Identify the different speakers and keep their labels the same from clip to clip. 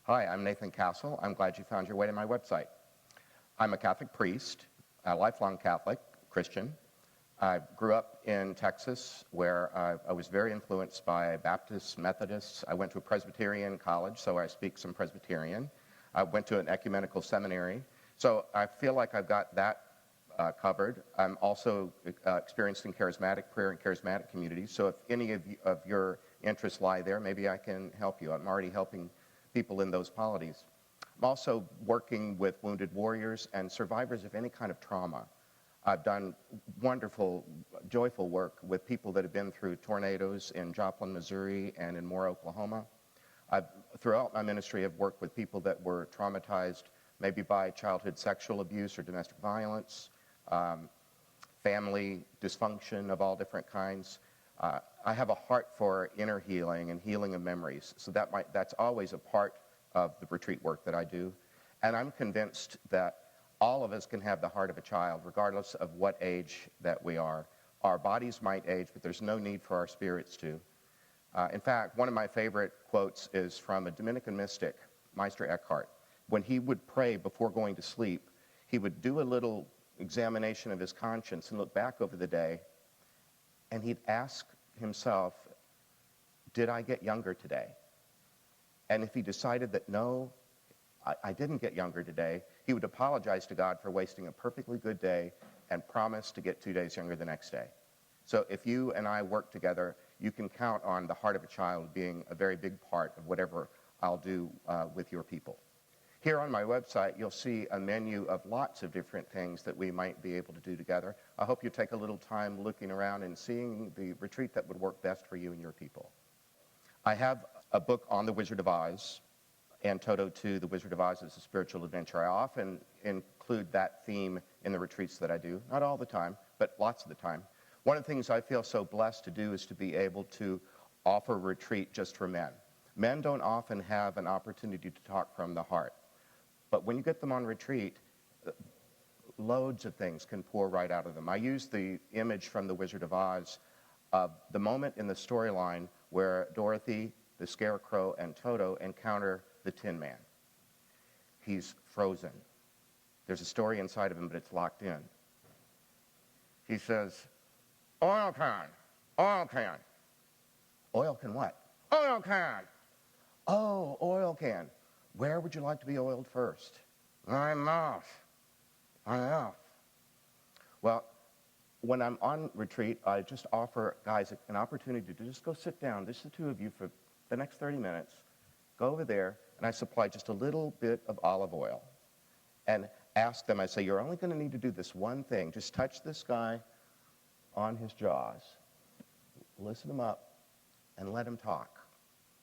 Speaker 1: Hi, I'm Nathan Castle. I'm glad you found your way to my website. I'm a Catholic priest, a lifelong Catholic, Christian. I grew up in Texas where I was very influenced by Baptists, Methodists. I went to a Presbyterian college, so I speak some Presbyterian. I went to an ecumenical seminary. So I feel like I've got that covered. I'm also experienced in charismatic prayer and charismatic communities. So if any of your interests lie there, maybe I can help you. I'm already helping people in those polities. I'm also working with wounded warriors and survivors of any kind of trauma. I've done wonderful, joyful work with people that have been through tornadoes in Joplin, Missouri, and in Moore, Oklahoma. Throughout my ministry, I've worked with people that were traumatized maybe by childhood sexual abuse or domestic violence, family dysfunction of all different kinds. I have a heart for inner healing and healing of memories, so that's always a part of the retreat work that I do. And I'm convinced that all of us can have the heart of a child, regardless of what age that we are. Our bodies might age, but there's no need for our spirits to. In fact, one of my favorite quotes is from a Dominican mystic, Meister Eckhart. When he would pray before going to sleep, he would do a little examination of his conscience and look back over the day, and he'd ask himself, did I get younger today? And if he decided that no, I didn't get younger today, he would apologize to God for wasting a perfectly good day and promise to get 2 days younger the next day. So if you and I work together, you can count on the heart of a child being a very big part of whatever I'll do with your people. Here on my website, you'll see a menu of lots of different things that we might be able to do together. I hope you take a little time looking around and seeing the retreat that would work best for you and your people. I have a book on the Wizard of Oz, and Toto 2, The Wizard of Oz is a Spiritual Adventure. I often include that theme in the retreats that I do. Not all the time, but lots of the time. One of the things I feel so blessed to do is to be able to offer a retreat just for men. Men don't often have an opportunity to talk from the heart. But when you get them on retreat, loads of things can pour right out of them. I use the image from The Wizard of Oz of the moment in the storyline where Dorothy, the Scarecrow, and Toto encounter the Tin Man. He's frozen. There's a story inside of him, but it's locked in. He says, oil can, oil can. Oil can what? Oil can. Oh, oil can. Where would you like to be oiled first? My mouth. My mouth. Well, when I'm on retreat, I just offer guys an opportunity to just go sit down, just the two of you, for the next 30 minutes. Go over there, and I supply just a little bit of olive oil. And ask them, I say, you're only going to need to do this one thing. Just touch this guy on his jaws. Listen him up, and let him talk.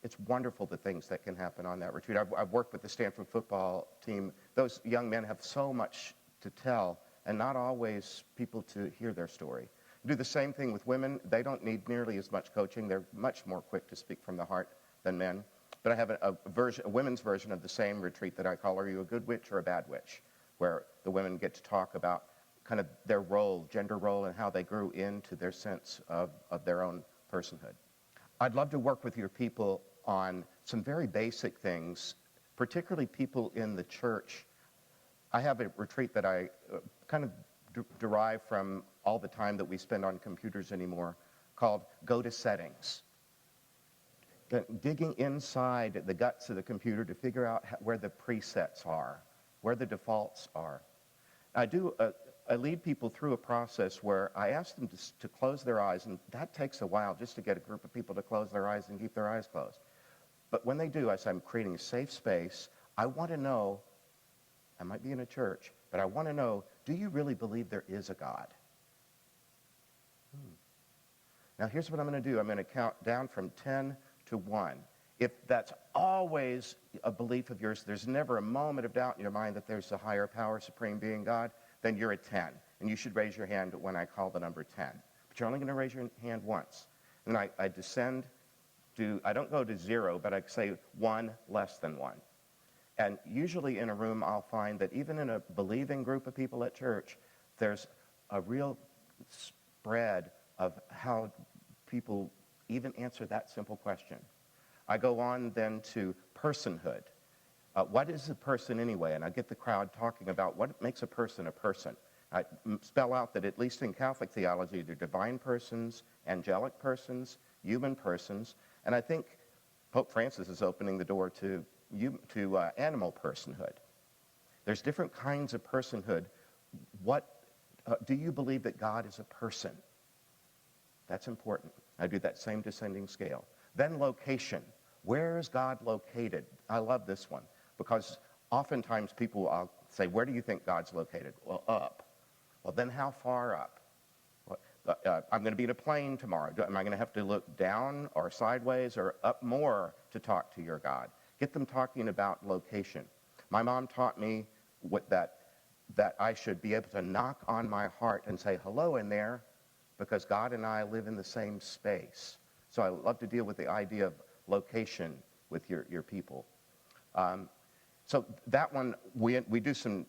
Speaker 1: It's wonderful the things that can happen on that retreat. I've worked with the Stanford football team. Those young men have so much to tell, and not always people to hear their story. Do the same thing with women. They don't need nearly as much coaching. They're much more quick to speak from the heart than men. But I have a women's version of the same retreat that I call Are You a Good Witch or a Bad Witch? Where the women get to talk about kind of their role, gender role, and how they grew into their sense of their own personhood. I'd love to work with your people on some very basic things, particularly people in the church. I have a retreat that I kind of derive from all the time that we spend on computers anymore, called Go to Settings. Digging inside the guts of the computer to figure out where the presets are, where the defaults are. I lead people through a process where I ask them to close their eyes, and that takes a while just to get a group of people to close their eyes and keep their eyes closed. But when they do, I say, I'm creating a safe space. I want to know, I might be in a church, but I want to know, do you really believe there is a God? Now here's what I'm going to do. I'm going to count down from 10 to 1. If that's always a belief of yours, there's never a moment of doubt in your mind that there's a higher power, supreme being, God, then you're at 10. And you should raise your hand when I call the number 10. But you're only going to raise your hand once. And I descend I don't go to 0, but I say 1 less than 1. And usually in a room, I'll find that even in a believing group of people at church, there's a real spread of how people even answer that simple question. I go on then to personhood. What is a person anyway? And I get the crowd talking about what makes a person a person. I spell out that at least in Catholic theology, they're divine persons, angelic persons, human persons, and I think Pope Francis is opening the door to animal personhood. There's different kinds of personhood. Do you believe that God is a person? That's important. I do that same descending scale. Then location. Where is God located? I love this one because oftentimes people will say, where do you think God's located? Well, up. Well, then how far up? I'm going to be in a plane tomorrow. Am I going to have to look down or sideways or up more to talk to your God? Get them talking about location. My mom taught me that I should be able to knock on my heart and say, hello in there, because God and I live in the same space. So I love to deal with the idea of location with your people. So that one, we do some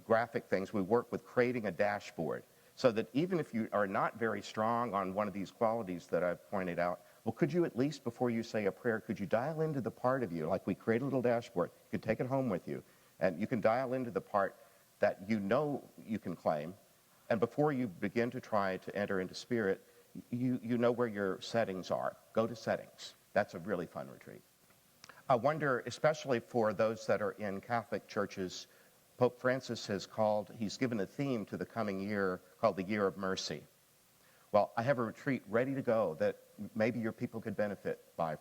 Speaker 1: graphic things. We work with creating a dashboard so that even if you are not very strong on one of these qualities that I've pointed out, well, could you at least, before you say a prayer, could you dial into the part of you, like we create a little dashboard, you can take it home with you, and you can dial into the part that you know you can claim, and before you begin to try to enter into spirit, you know where your settings are. Go to settings. That's a really fun retreat. I wonder, especially for those that are in Catholic churches, Pope Francis he's given a theme to the coming year called the Year of Mercy. Well, I have a retreat ready to go that maybe your people could benefit by.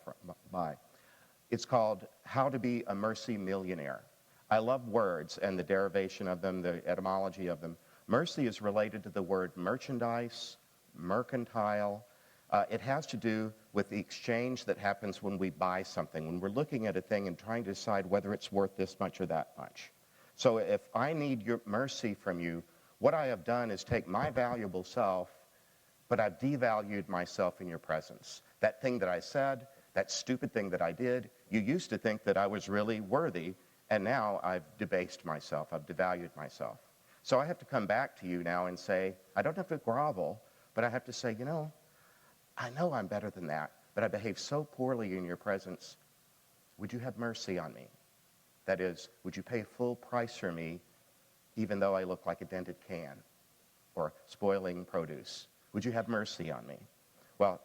Speaker 1: It's called How to Be a Mercy Millionaire. I love words and the derivation of them, the etymology of them. Mercy is related to the word merchandise, mercantile. It has to do with the exchange that happens when we buy something, when we're looking at a thing and trying to decide whether it's worth this much or that much. So if I need your mercy from you, what I have done is take my valuable self, but I've devalued myself in your presence. That thing that I said, that stupid thing that I did, you used to think that I was really worthy, and now I've debased myself, I've devalued myself. So I have to come back to you now and say, I don't have to grovel, but I have to say, I know I'm better than that, but I behaved so poorly in your presence. Would you have mercy on me? That is, would you pay full price for me, even though I look like a dented can or spoiling produce? Would you have mercy on me? Well,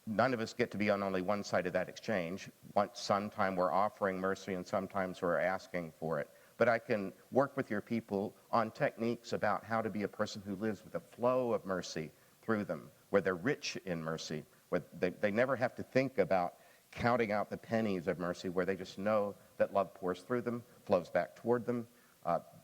Speaker 1: none of us get to be on only one side of that exchange. Sometime we're offering mercy and sometimes we're asking for it. But I can work with your people on techniques about how to be a person who lives with a flow of mercy through them, where they're rich in mercy, where they never have to think about counting out the pennies of mercy, where they just know that love pours through them, flows back toward them.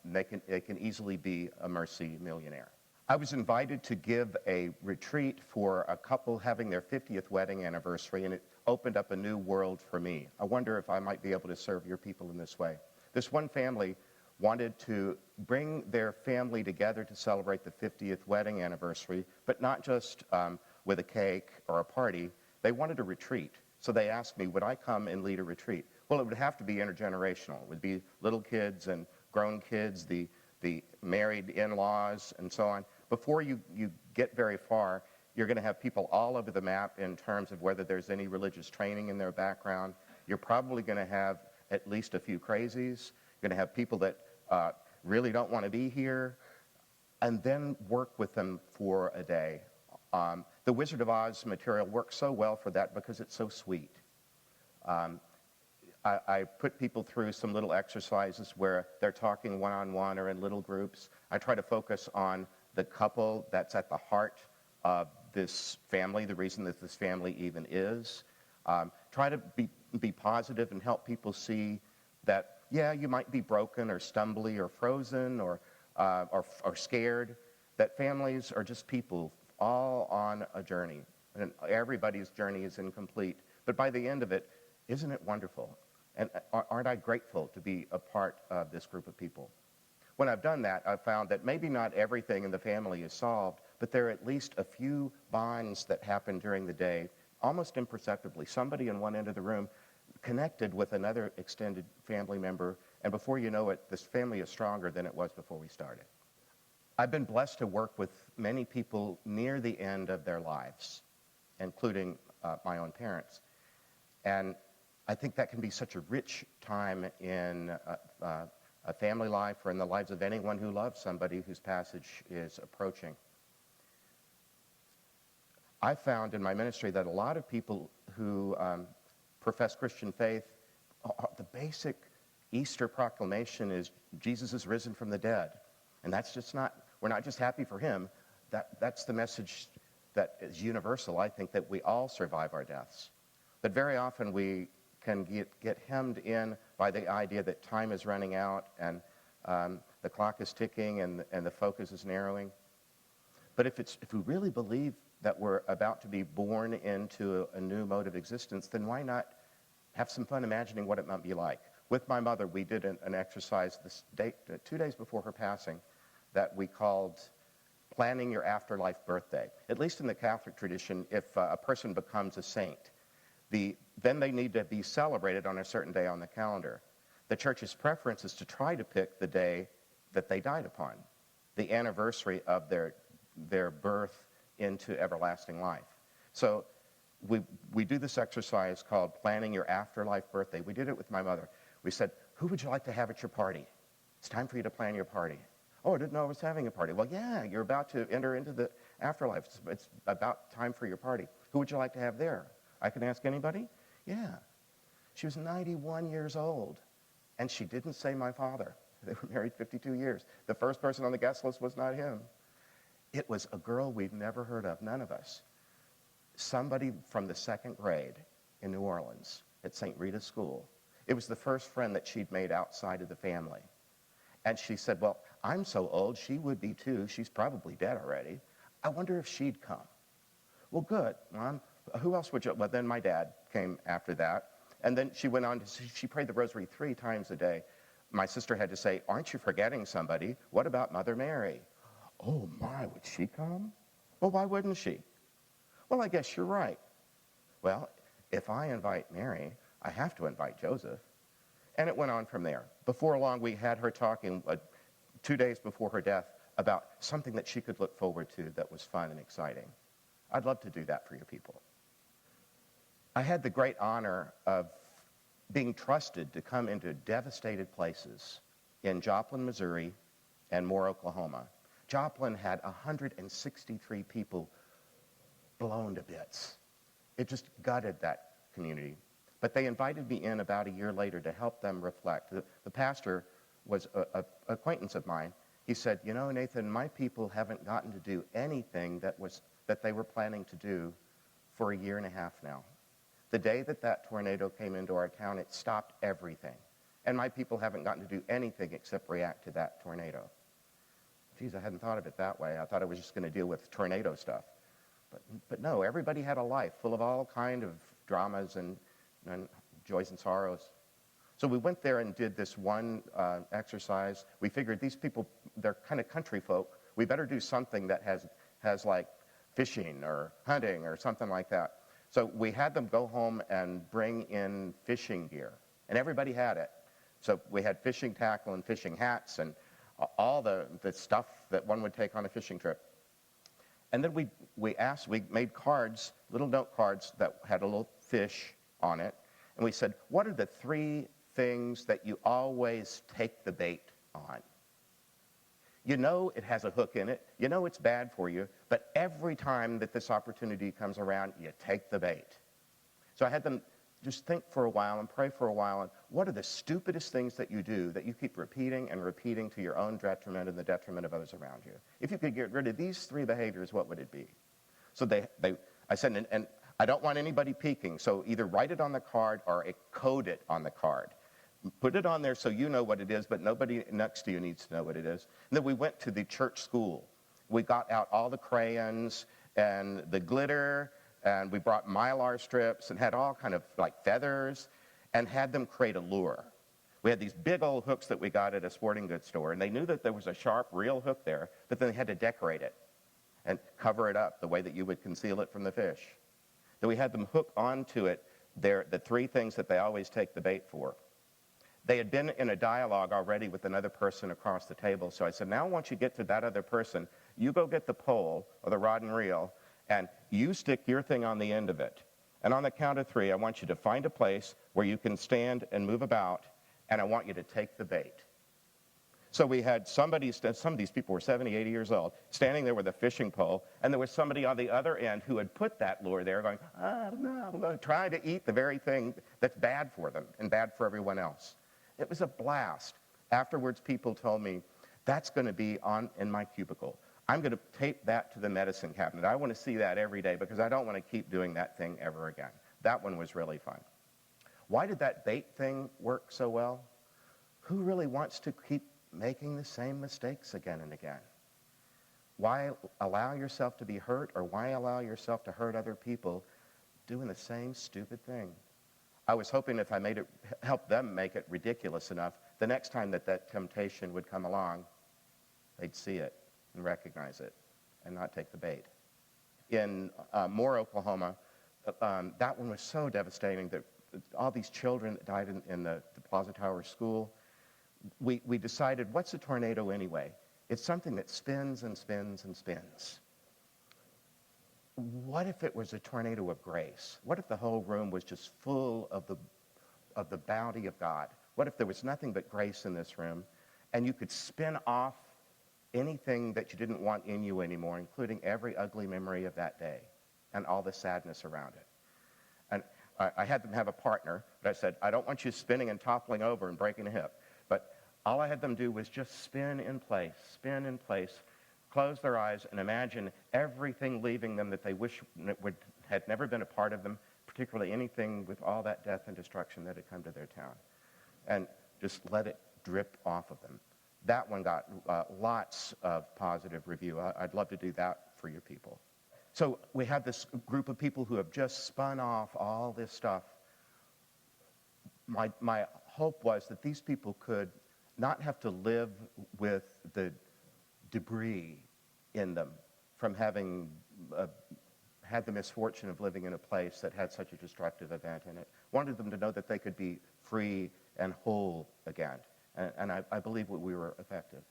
Speaker 1: They can easily be a mercy millionaire. I was invited to give a retreat for a couple having their 50th wedding anniversary, and it opened up a new world for me. I wonder if I might be able to serve your people in this way. This one family wanted to bring their family together to celebrate the 50th wedding anniversary, but not just with a cake or a party. They wanted a retreat. So they asked me, would I come and lead a retreat? Well, it would have to be intergenerational. It would be little kids and grown kids, the married in-laws, and so on. Before you get very far, you're going to have people all over the map in terms of whether there's any religious training in their background. You're probably going to have at least a few crazies. You're going to have people that really don't want to be here, and then work with them for a day. The Wizard of Oz material works so well for that because it's so sweet. I put people through some little exercises where they're talking one-on-one or in little groups. I try to focus on the couple that's at the heart of this family, the reason that this family even is. Try to be positive and help people see that, yeah, you might be broken or stumbly or frozen or scared, that families are just people all on a journey. And everybody's journey is incomplete. But by the end of it, isn't it wonderful? And aren't I grateful to be a part of this group of people? When I've done that, I've found that maybe not everything in the family is solved, but there are at least a few bonds that happen during the day, almost imperceptibly. Somebody in one end of the room connected with another extended family member, and before you know it, this family is stronger than it was before we started. I've been blessed to work with many people near the end of their lives, including my own parents. And I think that can be such a rich time in a family life or in the lives of anyone who loves somebody whose passage is approaching. I found in my ministry that a lot of people who profess Christian faith, the basic Easter proclamation is Jesus is risen from the dead. And that's just not, we're not just happy for him. That's the message that is universal, I think, that we all survive our deaths. But very often we can get hemmed in by the idea that time is running out and the clock is ticking and the focus is narrowing. But if we really believe that we're about to be born into a new mode of existence, then why not have some fun imagining what it might be like? With my mother, we did an exercise 2 days before her passing that we called planning your afterlife birthday. At least in the Catholic tradition, if a person becomes a saint, then they need to be celebrated on a certain day on the calendar. The Church's preference is to try to pick the day that they died upon, the anniversary of their birth into everlasting life. So we do this exercise called planning your afterlife birthday. We did it with my mother. We said, who would you like to have at your party? It's time for you to plan your party. Oh, I didn't know I was having a party. Well, yeah, you're about to enter into the afterlife. It's about time for your party. Who would you like to have there? I can ask anybody? Yeah. She was 91 years old, and she didn't say my father. They were married 52 years. The first person on the guest list was not him. It was a girl we'd never heard of, none of us. Somebody from the second grade in New Orleans at St. Rita's School. It was the first friend that she'd made outside of the family. And she said, well, I'm so old, she would be too. She's probably dead already. I wonder if she'd come. Well, good, Mom. Who else would you? Well, then my dad came after that. And then she went on she prayed the rosary 3 times a day. My sister had to say, aren't you forgetting somebody? What about Mother Mary? Oh my, would she come? Well, why wouldn't she? Well, I guess you're right. Well, if I invite Mary, I have to invite Joseph. And it went on from there. Before long, we had her talking 2 days before her death about something that she could look forward to that was fun and exciting. I'd love to do that for your people. I had the great honor of being trusted to come into devastated places in Joplin, Missouri, and Moore, Oklahoma. Joplin had 163 people blown to bits. It just gutted that community. But they invited me in about a year later to help them reflect. The pastor was an acquaintance of mine. He said, you know, Nathan, my people haven't gotten to do anything that they were planning to do for a year and a half now. The day that tornado came into our town, it stopped everything. And my people haven't gotten to do anything except react to that tornado. Geez, I hadn't thought of it that way. I thought I was just going to deal with tornado stuff. But no, everybody had a life full of all kind of dramas and joys and sorrows. So we went there and did this one exercise. We figured these people, they're kind of country folk. We better do something that has like fishing or hunting or something like that. So we had them go home and bring in fishing gear. And everybody had it. So we had fishing tackle and fishing hats and all the stuff that one would take on a fishing trip. And then we made cards, little note cards that had a little fish on it. And we said, what are the 3 things that you always take the bait on? You know it has a hook in it. You know it's bad for you. But every time that this opportunity comes around, you take the bait. So I had them just think for a while and pray for a while. And what are the stupidest things that you do that you keep repeating and repeating to your own detriment and the detriment of others around you? If you could get rid of these 3 behaviors, what would it be? So I said, and I don't want anybody peeking. So either write it on the card or code it on the card. Put it on there so you know what it is, but nobody next to you needs to know what it is. And then we went to the church school. We got out all the crayons and the glitter, and we brought mylar strips and had all kind of like feathers and had them create a lure. We had these big old hooks that we got at a sporting goods store, and they knew that there was a sharp, real hook there, but then they had to decorate it and cover it up the way that you would conceal it from the fish. Then we had them hook onto it the 3 things that they always take the bait for. They had been in a dialogue already with another person across the table, so I said, now once you get to that other person, you go get the pole or the rod and reel, and you stick your thing on the end of it. And on the count of 3, I want you to find a place where you can stand and move about, and I want you to take the bait. So we had somebody, some of these people were 70, 80 years old, standing there with a fishing pole, and there was somebody on the other end who had put that lure there going, no, trying to eat the very thing that's bad for them and bad for everyone else. It was a blast. Afterwards, people told me, that's going to be in my cubicle. I'm going to tape that to the medicine cabinet. I want to see that every day because I don't want to keep doing that thing ever again. That one was really fun. Why did that bait thing work so well? Who really wants to keep making the same mistakes again and again? Why allow yourself to be hurt, or why allow yourself to hurt other people doing the same stupid thing? I was hoping if I helped them make it ridiculous enough, the next time that temptation would come along, they'd see it and recognize it and not take the bait. In Moore, Oklahoma, that one was so devastating that all these children that died in the Plaza Tower School, we decided, what's a tornado anyway? It's something that spins and spins and spins. What if it was a tornado of grace? What if the whole room was just full of the bounty of God? What if there was nothing but grace in this room, and you could spin off anything that you didn't want in you anymore, including every ugly memory of that day and all the sadness around it? And I had them have a partner, but I said, I don't want you spinning and toppling over and breaking a hip. But all I had them do was just spin in place, close their eyes, and imagine everything leaving them that they wish had never been a part of them, particularly anything with all that death and destruction that had come to their town. And just let it drip off of them. That one got lots of positive review. I'd love to do that for your people. So we have this group of people who have just spun off all this stuff. My hope was that these people could not have to live with the debris in them from having had the misfortune of living in a place that had such a destructive event in it. Wanted them to know that they could be free and whole again. And I believe we were effective.